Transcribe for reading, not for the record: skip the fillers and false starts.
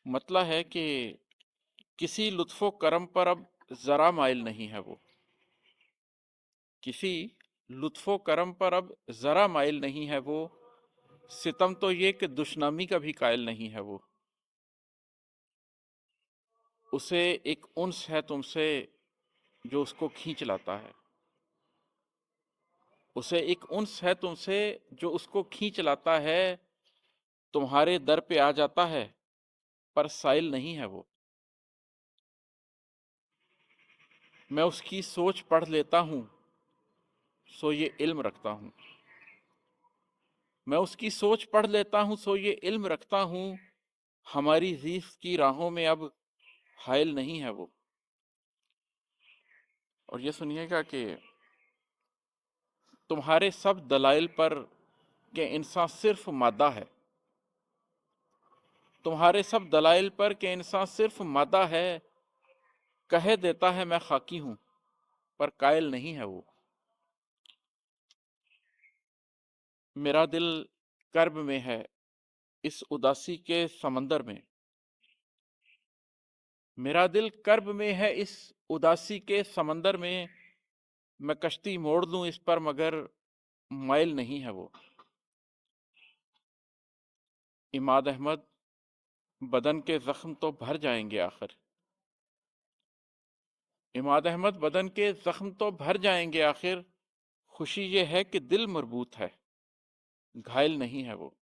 मतला है कि किसी लुत्फ़ो करम पर अब ज़रा माइल नहीं है वो। किसी लुत्फ़ो करम पर अब ज़रा माइल नहीं है वो। सितम तो ये कि दुश्मनी का भी कायल नहीं है वो। उसे एक उन्स है तुमसे जो उसको खींच लाता है। उसे एक उन्स है तुमसे जो उसको खींच लाता है। तुम्हारे दर पे आ जाता है पर साइल नहीं है वो। मैं उसकी सोच पढ़ लेता हूँ सो ये इल्म रखता हूँ। मैं उसकी सोच पढ़ लेता हूँ सो ये इल्म रखता हूँ। हमारी ज़ीफ़ की राहों में अब हाइल नहीं है वो। और ये सुनिएगा कि तुम्हारे सब दलाइल पर कि इंसान सिर्फ मादा है। तुम्हारे सब दलाइल पर कि इंसान सिर्फ मादा है। कह देता है मैं खाकी हूँ पर कायल नहीं है वो। मेरा दिल कर्ब में है इस उदासी के समंदर में। मेरा दिल कर्ब में है इस उदासी के समंदर में। मैं कश्ती मोड़ दूं इस पर मगर माइल नहीं है वो। इमाद अहमद, बदन के जख्म तो भर जाएंगे आखिर। इमाद अहमद, बदन के जख्म तो भर जाएंगे आखिर। खुशी ये है कि दिल मरबूत है, घायल नहीं है वो।